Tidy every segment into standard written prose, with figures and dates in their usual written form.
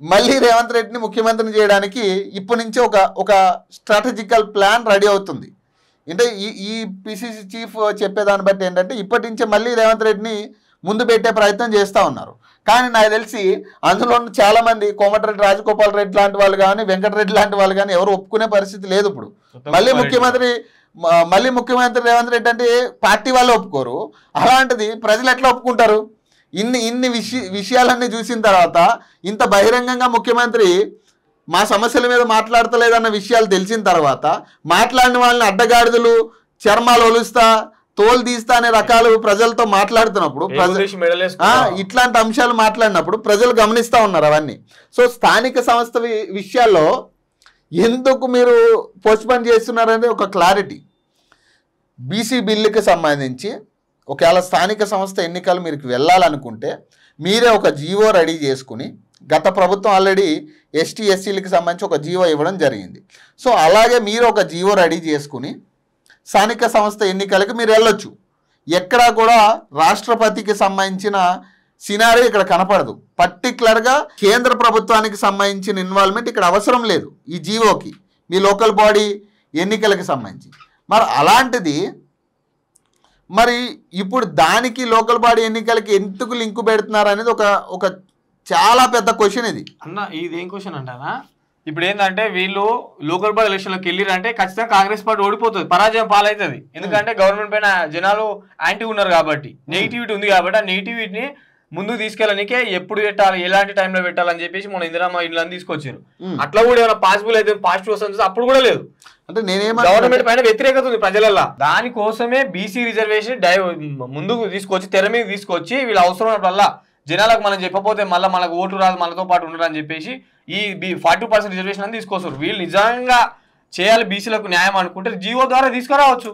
మళ్ళీ రేవంత్ రెడ్డిని ముఖ్యమంత్రిని చేయడానికి ఇప్పటి నుంచి ఒక స్ట్రాటజికల్ ప్లాన్ రెడీ అవుతుంది. అంటే ఈ పిసిసి చీఫ్ చెప్పేదాన్ని బట్టి ఏంటంటే ఇప్పటి నుంచే మళ్ళీ రేవంత్ రెడ్డిని ముందు పెట్టే ప్రయత్నం చేస్తూ ఉన్నారు. కానీ నాకు తెలిసి అందులో చాలామంది కోమటిరెడ్డి రాజగోపాల్ రెడ్డి లాంటి వాళ్ళు కానీ వెంకటరెడ్డి లాంటి వాళ్ళు కానీ ఎవరు ఒప్పుకునే పరిస్థితి లేదు. ఇప్పుడు మళ్ళీ ముఖ్యమంత్రి రేవంత్ రెడ్డి అంటే పార్టీ వాళ్ళు ఒప్పుకోరు. అలాంటిది ప్రజలు ఎట్లా ఒప్పుకుంటారు? ఇన్ని విషయాలన్నీ చూసిన తర్వాత ఇంత బహిరంగంగా ముఖ్యమంత్రి మా సమస్యల మీద మాట్లాడతలేదన్న విషయాలు తెలిసిన తర్వాత మాట్లాడిన వాళ్ళని అడ్డగాడిదలు, చర్మాలు ఒలుస్తా, తోలు తీస్తా అనే రకాలు ప్రజలతో మాట్లాడుతున్నప్పుడు ఇట్లాంటి అంశాలు మాట్లాడినప్పుడు ప్రజలు గమనిస్తూ ఉన్నారు అవన్నీ. సో స్థానిక సంస్థ విషయాల్లో ఎందుకు మీరు పోస్ట్పోన్ చేస్తున్నారనేది ఒక క్లారిటీ. బీసీ బిల్లుకి సంబంధించి ఒకవేళ స్థానిక సంస్థ ఎన్నికలు మీరు వెళ్ళాలనుకుంటే మీరే ఒక జీవో రెడీ చేసుకుని, గత ప్రభుత్వం ఆల్రెడీ ఎస్టీ ఎస్సీలకు సంబంధించి ఒక జీవో ఇవ్వడం జరిగింది. సో అలాగే మీరు ఒక జీవో రెడీ చేసుకుని స్థానిక సంస్థ ఎన్నికలకు మీరు వెళ్ళొచ్చు. ఎక్కడా కూడా రాష్ట్రపతికి సంబంధించిన సినారీ ఇక్కడ కనపడదు. పర్టికులర్గా కేంద్ర ప్రభుత్వానికి సంబంధించిన ఇన్వాల్వ్మెంట్ ఇక్కడ అవసరం లేదు ఈ జీవోకి, మీ లోకల్ బాడీ ఎన్నికలకు సంబంధించి. మరి అలాంటిది మరి ఇప్పుడు దానికి లోకల్ బాడీ ఎన్నికలకి ఎందుకు లింకు పెడుతున్నారు అనేది ఒక చాలా పెద్ద క్వశ్చన్ ఇది అన్న. ఇదేం క్వశ్చన్ అంటారా? ఇప్పుడు ఏంటంటే వీళ్ళు లోకల్ బాడీ ఎలక్షన్లోకి వెళ్ళిరంటే ఖచ్చితంగా కాంగ్రెస్ పార్టీ ఓడిపోతుంది, పరాజయం పాలవుతుంది. ఎందుకంటే గవర్నమెంట్ పైన జనాలు యాంటీ ఉన్నారు కాబట్టి, నెగిటివిటీ ఉంది కాబట్టి ఆ నెగిటివిటీని ముందుకు తీసుకెళ్ళడానికే ఎప్పుడు పెట్టాలి, ఎలాంటి టైంలో పెట్టాలని చెప్పేసి మన ఇందిరామ ఇల్లు అని తీసుకొచ్చారు. అట్లా కూడా ఏమైనా పాసిబుల్ అయితే పాజిటివ్ వస్తుంది, అప్పుడు కూడా లేదు. అంటే నేనేమో గవర్నమెంట్ పైన వ్యతిరేకత ఉంది ప్రజలల్లో. దానికోసమే బీసీ రిజర్వేషన్ ముందుకు తీసుకొచ్చి తెర మీద తీసుకొచ్చి వీళ్ళు అవసరం వల్ల జనాలకు మనం చెప్పకపోతే మళ్ళీ మనకు ఓటు రాదు, మనతో పాటు ఉండరు అని చెప్పేసి ఈ 40% రిజర్వేషన్ అని తీసుకొస్తారు. వీళ్ళు నిజంగా చేయాలి బీసీలకు న్యాయం అనుకుంటే జీవో ద్వారా తీసుకురావచ్చు.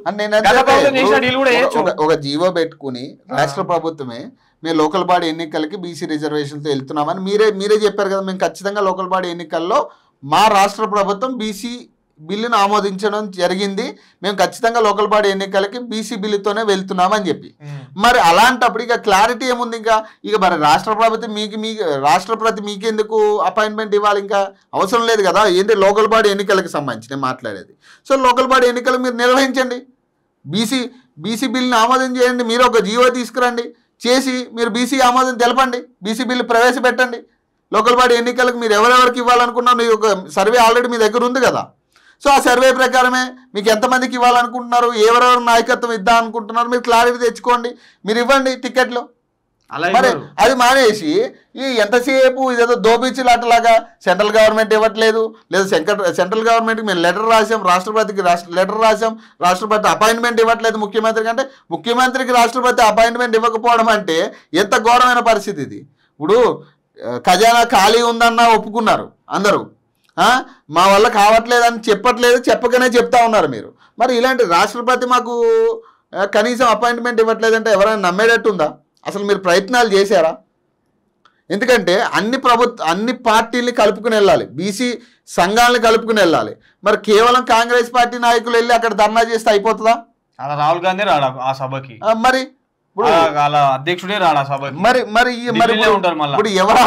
ఒక జీవో పెట్టుకుని రాష్ట్ర ప్రభుత్వమే మేము లోకల్ బాడీ ఎన్నికలకి బీసీ రిజర్వేషన్తో వెళ్తున్నామని మీరే చెప్పారు కదా. మేము ఖచ్చితంగా లోకల్ బాడీ ఎన్నికల్లో మా రాష్ట్ర ప్రభుత్వం బీసీ బిల్లును ఆమోదించడం జరిగింది, మేము ఖచ్చితంగా లోకల్ బాడీ ఎన్నికలకి బీసీ బిల్లుతోనే వెళ్తున్నామని చెప్పి. మరి అలాంటప్పుడు ఇక క్లారిటీ ఏముంది? ఇక మరి రాష్ట్ర రాష్ట్రపతి మీకెందుకు అపాయింట్మెంట్ ఇవ్వాలి? ఇంకా అవసరం లేదు కదా. ఏంటి లోకల్ బాడీ ఎన్నికలకు సంబంధించి నేను మాట్లాడేది. సో లోకల్ బాడీ ఎన్నికలు మీరు నిర్వహించండి, బీసీ బిల్లుని ఆమోదం చేయండి, మీరు ఒక జీవో తీసుకురండి, చేసి మీరు బీసీ ఆమోదం తెలపండి, బీసీ బిల్లు ప్రవేశపెట్టండి. లోకల్ బాడీ ఎన్నికలకు మీరు ఎవరెవరికి ఇవ్వాలనుకున్నారు, మీరు ఒక సర్వే ఆల్రెడీ మీ దగ్గర ఉంది కదా. సో ఆ సర్వే ప్రకారమే మీకు ఎంతమందికి ఇవ్వాలనుకుంటున్నారు, ఎవరెవరు నాయకత్వం ఇద్దాం అనుకుంటున్నారు, మీరు క్లారిటీ తెచ్చుకోండి, మీరు ఇవ్వండి టికెట్లు. మరి అది మానేసి ఎంతసేపు ఇదేదో దోపిచ్చిలాటలాగా సెంట్రల్ గవర్నమెంట్ ఇవ్వట్లేదు, లేదా సెంట్రల్ గవర్నమెంట్కి మేము లెటర్ రాసాం, రాష్ట్రపతికి లెటర్ రాసాం, రాష్ట్రపతి అపాయింట్మెంట్ ఇవ్వట్లేదు ముఖ్యమంత్రికి. అంటే ముఖ్యమంత్రికి రాష్ట్రపతి అపాయింట్మెంట్ ఇవ్వకపోవడం అంటే ఎంత ఘోరమైన పరిస్థితి ఇది. ఇప్పుడు ఖజానా ఖాళీ ఉందన్నా ఒప్పుకున్నారు అందరూ, మా వల్ల కావట్లేదని చెప్పట్లేదు, చెప్పకనే చెప్తా ఉన్నారు మీరు. మరి ఇలాంటి రాష్ట్రపతి మాకు కనీసం అపాయింట్మెంట్ ఇవ్వట్లేదంటే ఎవరైనా నమ్మేటట్టు ఉందా? అసలు మీరు ప్రయత్నాలు చేశారా? ఎందుకంటే అన్ని పార్టీల్ని కలుపుకుని వెళ్ళాలి, బీసీ సంఘాలని కలుపుకుని వెళ్ళాలి. మరి కేవలం కాంగ్రెస్ పార్టీ నాయకులు వెళ్ళి అక్కడ ధర్నా చేస్తే అయిపోతుందా? అలా రాహుల్ గాంధీ రాడా ఆ సభకి? మరి అధ్యక్షుడే రాడా సభకి? మరి ఇప్పుడు ఎవరు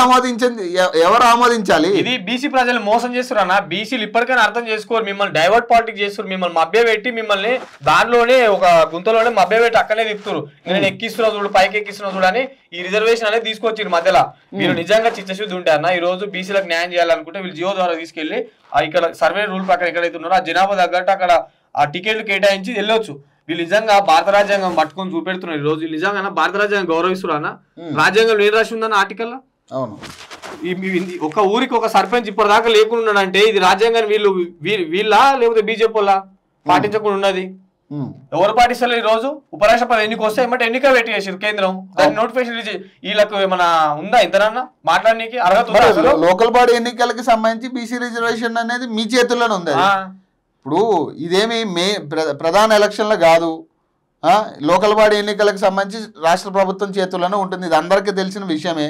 ఆమోదించాలి? ఇది బీసీ ప్రజలు మోసం చేస్తున్నా. బీసీలు ఇప్పటికైనా అర్థం చేసుకోరు, మిమ్మల్ని డైవర్ట్ పాలిటిక్స్ చేస్తారు, మిమ్మల్ని మభ్యపెట్టి మిమ్మల్ని దాంట్లోనే ఒక గుంతలోనే మభ్యపెట్టి అక్కడే తిప్పుతారు. నేను ఎక్కిస్తున్నా చూడు, పైకి ఎక్కిస్తున్నా చూడు అని ఈ రిజర్వేషన్ అనేది తీసుకొచ్చారు మధ్యలో. మీరు నిజంగా చిత్తశుద్ధి ఉంటే అన్న ఈ రోజు బీసీలకు న్యాయం చేయాలనుకుంటే వీళ్ళు జియో ద్వారా తీసుకెళ్లి ఇక్కడ సర్వే రూల్ ప్రకారం ఎక్కడైతే ఉన్నారో ఆ జనాభా తగ్గట్టు అక్కడ ఆ టికెట్లు కేటాయించి వెళ్ళొచ్చు. వీళ్ళు నిజంగా భారత రాజ్యాంగం పట్టుకొని చూపెడుతున్నారు. ఈ రోజు నిజంగా భారత రాజ్యాంగం గౌరవిస్తున్నా? రాజ్యాంగం ఏం రాసి ఉందన్న ఆర్టికల్లో? అవును, ఒక ఊరికి ఒక సర్పంచ్ ఇప్పటిదాకా లేకుండా ఉన్నాడంటే ఇది రాజ్యాంగాన్ని వీళ్ళ లేకపోతే బీజేపీ వాళ్ళ పాటించకుండా ఉన్నది. ఎవరు పాటిస్తారు? ఈ రోజు ఉపరాష్ట్రపతి ఎన్నిక వస్తే ఏమంటే ఎన్నిక పెట్టి చేసారు కేంద్రం, దాన్ని నోటిఫికేషన్ ఇచ్చి వీళ్ళకు ఏమైనా ఉందా ఇంతనన్నా మాట్లాడడానికి అర్హత? లోకల్ బాడీ ఎన్నికలకి సంబంధించి బీసీ రిజర్వేషన్ అనేది మీ చేతుల్లోనే ఉంది. ఇప్పుడు ఇదేమి ప్రధాన ఎలక్షన్లు కాదు, లోకల్ బాడీ ఎన్నికలకు సంబంధించి రాష్ట్ర ప్రభుత్వం చేతుల్లోనే ఉంటుంది. ఇది అందరికీ తెలిసిన విషయమే.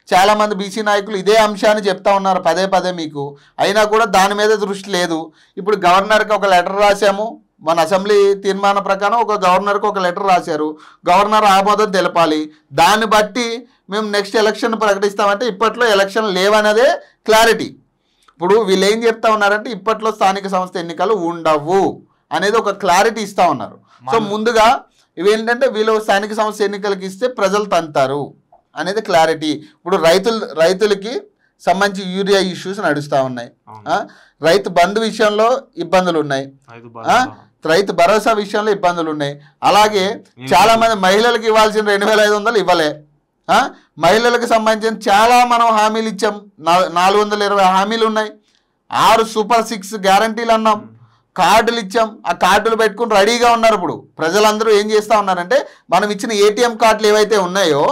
చాలామంది బీసీ నాయకులు ఇదే అంశాన్ని చెప్తా ఉన్నారు పదే మీకు, అయినా కూడా దాని మీద దృష్టి లేదు. ఇప్పుడు గవర్నర్కి ఒక లెటర్ రాసాము, మన అసెంబ్లీ తీర్మానం ప్రకారం ఒక గవర్నర్కి ఒక లెటర్ రాశారు, గవర్నర్ ఆమోదం తెలపాలి, దాన్ని బట్టి మేము నెక్స్ట్ ఎలక్షన్ ప్రకటిస్తామంటే ఇప్పట్లో ఎలక్షన్ లేవనేదే క్లారిటీ. ఇప్పుడు వీళ్ళు ఏం చెప్తా ఉన్నారంటే ఇప్పట్లో స్థానిక సంస్థ ఎన్నికలు ఉండవు అనేది ఒక క్లారిటీ ఇస్తూ ఉన్నారు. సో ముందుగా ఇవేంటంటే వీళ్ళు స్థానిక సంస్థ ఎన్నికలకి ఇస్తే ప్రజలు తంతారు అనేది క్లారిటీ. ఇప్పుడు రైతులకి సంబంధించి యూరియా ఇష్యూస్ నడుస్తూ ఉన్నాయి, రైతు బంధు విషయంలో ఇబ్బందులు ఉన్నాయి, రైతు భరోసా విషయంలో ఇబ్బందులు ఉన్నాయి. అలాగే చాలా మంది మహిళలకు ఇవ్వాల్సిన 2,500 ఇవ్వలే, మహిళలకు సంబంధించిన చాలా మనం హామీలు ఇచ్చాం, 420 హామీలు ఉన్నాయి, 6 సూపర్ 6 గ్యారంటీలు అన్నాం, కార్డులు ఇచ్చాం, ఆ కార్డులు పెట్టుకుని రెడీగా ఉన్నారు. ఇప్పుడు ప్రజలందరూ ఏం చేస్తూ ఉన్నారంటే మనం ఇచ్చిన ఏటీఎం కార్డులు ఏవైతే ఉన్నాయో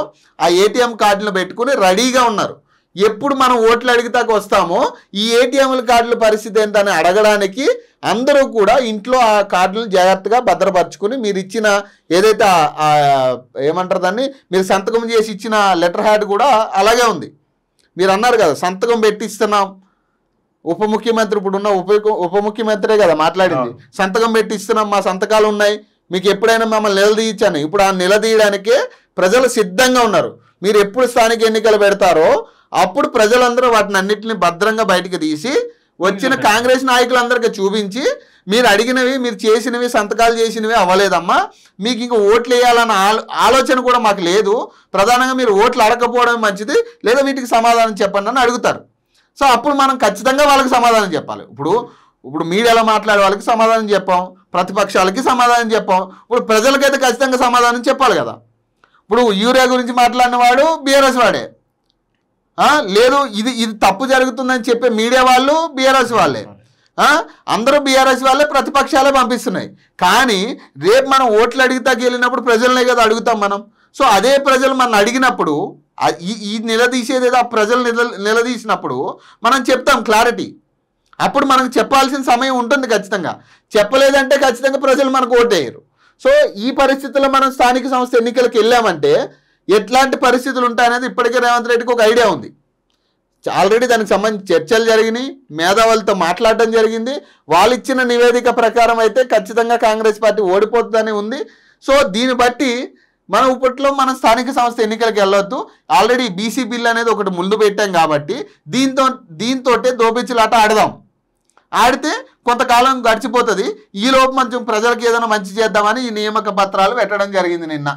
ఆ ఏటీఎం కార్డులు పెట్టుకుని రెడీగా ఉన్నారు. ఎప్పుడు మనం ఓట్లు అడిగితాకు వస్తామో ఈ ఏటీఎంల కార్డుల పరిస్థితి ఏంటని అడగడానికి అందరూ కూడా ఇంట్లో ఆ కార్డులను జాగ్రత్తగా భద్రపరచుకుని మీరు ఇచ్చిన ఏదైతే ఏమంటారు దాన్ని మీరు సంతకం చేసి ఇచ్చిన లెటర్ హ్యాడ్ కూడా అలాగే ఉంది. మీరు అన్నారు కదా సంతకం పెట్టిస్తున్నాం, ఉప ముఖ్యమంత్రి ఇప్పుడున్న ఉప ముఖ్యమంత్రే కదా మాట్లాడింది, సంతకం పెట్టిస్తున్నాం, మా సంతకాలు ఉన్నాయి, మీకు ఎప్పుడైనా మమ్మల్ని నిలదీయచ్చాను. ఇప్పుడు ఆ నిలదీయడానికే ప్రజలు సిద్ధంగా ఉన్నారు. మీరు ఎప్పుడు స్థానిక ఎన్నికలు పెడతారో అప్పుడు ప్రజలందరూ వాటిని అన్నింటినీ భద్రంగా బయటకు తీసి వచ్చిన కాంగ్రెస్ నాయకులందరికీ చూపించి మీరు అడిగినవి మీరు చేసినవి సంతకాలు చేసినవి అవ్వలేదమ్మా, మీకు ఇంక ఓట్లు వేయాలన్న ఆలోచన కూడా మాకు లేదు, ప్రధానంగా మీరు ఓట్లు అడగకపోవడం మంచిది, లేదా వీటికి సమాధానం చెప్పండి అని అడుగుతారు. సో అప్పుడు మనం ఖచ్చితంగా వాళ్ళకి సమాధానం చెప్పాలి. ఇప్పుడు మీడియాలో మాట్లాడే వాళ్ళకి సమాధానం చెప్పాం, ప్రతిపక్షాలకి సమాధానం చెప్పాం, ఇప్పుడు ప్రజలకైతే ఖచ్చితంగా సమాధానం చెప్పాలి కదా. ఇప్పుడు యూరియా గురించి మాట్లాడిన వాడు బీఆర్ఎస్ వాడే, లేదు ఇది తప్పు జరుగుతుందని చెప్పే మీడియా వాళ్ళు బీఆర్ఎస్ వాళ్ళే, అందరూ బీఆర్ఎస్ వాళ్ళే, ప్రతిపక్షాలే పంపిస్తున్నాయి. కానీ రేపు మనం ఓట్లు అడిగితాకి వెళ్ళినప్పుడు ప్రజలనే కదా అడుగుతాం మనం. సో అదే ప్రజలు మనం అడిగినప్పుడు ఈ నిలదీసేది ఏదో ఆ ప్రజలు నిలదీసినప్పుడు మనం చెప్తాం క్లారిటీ. అప్పుడు మనకు చెప్పాల్సిన సమయం ఉంటుంది ఖచ్చితంగా, చెప్పలేదంటే ఖచ్చితంగా ప్రజలు మనకు ఓటేయరు. సో ఈ పరిస్థితుల్లో మనం స్థానిక సంస్థ ఎన్నికలకు వెళ్ళామంటే ఎట్లాంటి పరిస్థితులు ఉంటాయనేది ఇప్పటికే రేవంత్ రెడ్డికి ఒక ఐడియా ఉంది. ఆల్రెడీ దానికి సంబంధించి చర్చలు జరిగినాయి, మేధావులతో మాట్లాడడం జరిగింది. వాళ్ళు ఇచ్చిన నివేదిక ప్రకారం అయితే ఖచ్చితంగా కాంగ్రెస్ పార్టీ ఓడిపోతుందని ఉంది. సో దీన్ని బట్టి మనం ఇప్పట్లో మనం స్థానిక సంస్థ ఎన్నికలకు వెళ్ళొద్దు. ఆల్రెడీ బీసీ బిల్ అనేది ఒకటి ముందు పెట్టాం కాబట్టి దీంతో దోపిచ్చిలాట ఆడదాం. ఆడితే కొంతకాలం గడిచిపోతుంది. ఈలోపు కొంచెం ప్రజలకు ఏదైనా మంచి చేద్దామని ఈ నియామక పత్రాలు పెట్టడం జరిగింది నిన్న.